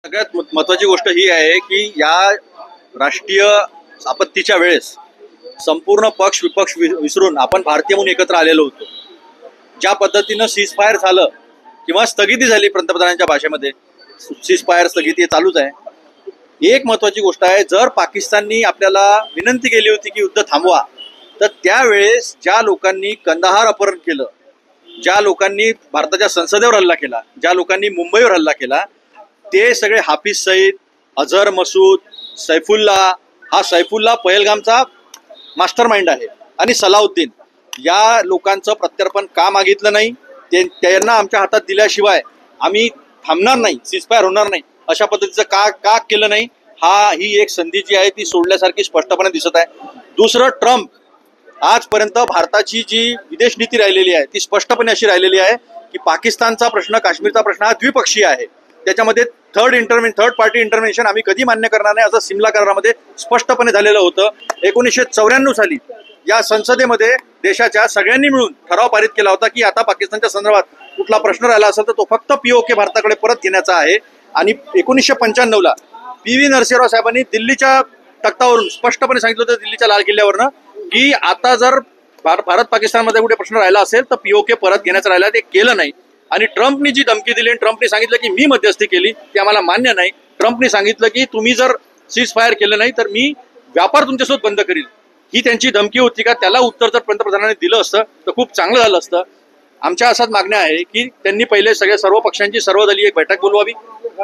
सगळ्यात महत्त्वाची गोष्ट ही आहे की या राष्ट्रीय आपत्तीच्या वेळेस संपूर्ण पक्ष विपक्ष विसरून आपण भारतीय म्हणून एकत्र आलेलो होतो. ज्या पद्धतीनं सीजफायर झालं किंवा स्थगिती झाली पंतप्रधानांच्या भाषेमध्ये, सीजफायर स्थगिती चालूच आहे. एक महत्त्वाची गोष्ट आहे, जर पाकिस्ताननी आपल्याला विनंती केली होती की युद्ध थांबवा, तर त्यावेळेस ज्या लोकांनी कंदाहार अपहरण केलं, ज्या लोकांनी भारताच्या संसदेवर हल्ला केला, ज्या लोकांनी मुंबईवर हल्ला केला, ते सगळे हाफिज सईद, अझहर मसूद, सैफुल्ला, हा सैफुल्ला पहलगामचा मास्टर माइंड आहे, आणि सलाउद्दीन, या लोकांचं प्रत्यर्पण का मागितलं नाही, त्यांना आमच्या हातात दिल्याशिवाय आम्ही थांबणार नाही, सीजफायर होणार नाही, अशा पद्धतीचं का केलं नाही, ही एक संधी जी आहे ती सोडल्यासारखी स्पष्टपणे दिसत आहे. दुसरं, ट्रम्प आजपर्यंत भारताची जी विदेश नीती राहिलेली आहे ती स्पष्टपणे अशी राहिलेली आहे की पाकिस्तानचा प्रश्न, काश्मीरचा प्रश्न हा द्विपक्षीय आहे, त्याच्यामध्ये थर्ड पार्टी इंटरव्हेन्शन आम्ही कधी मान्य करणार नाही, असं सिमला करारामध्ये स्पष्टपणे झालेलं होतं. 1994 साली या संसदेमध्ये देशाच्या सगळ्यांनी मिळून ठराव पारित केला होता की आता पाकिस्तानच्या संदर्भात कुठला प्रश्न राहिला असेल तर तो फक्त POK भारताकडे परत घेण्याचा आहे. आणि 1995ला PV नरसिंहराव साहेबांनी दिल्लीच्या तख्तावरून स्पष्टपणे सांगितलं होतं, दिल्लीच्या लाल किल्ल्यावरनं, की आता जर भारत पाकिस्तानमध्ये कुठे प्रश्न राहिला असेल तर POK परत घेण्याचं राहिला, ते केलं नाही. आणि ट्रम्पनी जी धमकी दिली, ट्रम्पनी सांगितलं की मी मध्यस्थी केली, ती आम्हाला मान्य नाही. ट्रम्पनी सांगितलं की तुम्ही जर सीज फायर केलं नाही तर मी व्यापार तुमच्यासोबत बंद करील, ही त्यांची धमकी होती का? त्याला उत्तर जर पंतप्रधानांनी दिलं असतं तर खूप चांगलं झालं असतं. आमच्या असाच मागण्या आहे की त्यांनी पहिले सर्व पक्षांची सर्वदलीय एक बैठक बोलवावी,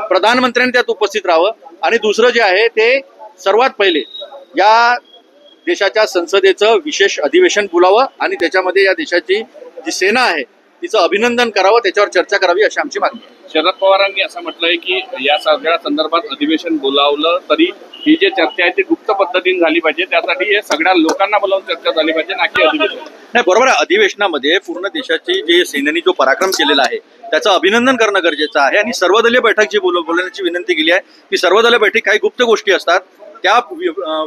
प्रधानमंत्र्यांनी त्यात उपस्थित राहावं, आणि दुसरं जे आहे ते सर्वात पहिले या देशाच्या संसदेचं विशेष अधिवेशन बोलावं आणि त्याच्यामध्ये या देशाची जी सेना आहे तिचं अभिनंदन करावं, त्याच्यावर चर्चा करावी, अशी आमची मागणी आहे. शरद पवारांनी असं म्हटलंय की या सगळ्या संदर्भात अधिवेशन बोलावलं तरी ही जी चर्चा आहे ती गुप्त पद्धतीने झाली पाहिजे, त्यासाठी हे सगळ्या लोकांना बोलावून चर्चा झाली पाहिजे, ना की अधिवेशन. नाही, बरोबर आहे. अधिवेशनामध्ये पूर्ण देशाची जे सेनेने जो पराक्रम केलेला आहे त्याचं अभिनंदन करणं गरजेचं आहे. आणि सर्वदलीय बैठक जी बोलवण्याची विनंती केली आहे, ती सर्वदलीय बैठक काही गुप्त गोष्टी असतात त्या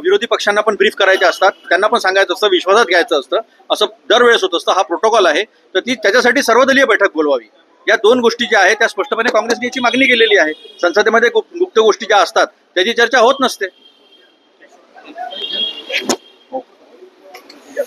विरोधी पक्षांना पण ब्रीफ करायच्या असतात, त्यांना पण सांगायचं असतं, विश्वासात घ्यायचं असतं, असं दरवेळेस होत असतं. हा प्रोटोकॉल आहे, तर त्याच्यासाठी सर्वदलीय बैठक बोलवावी. या दोन गोष्टी ज्या आहेत त्या स्पष्टपणे काँग्रेसने याची मागणी केलेली आहे. संसदेमध्ये गुप्त गोष्टी ज्या असतात त्याची चर्चा होत नसते.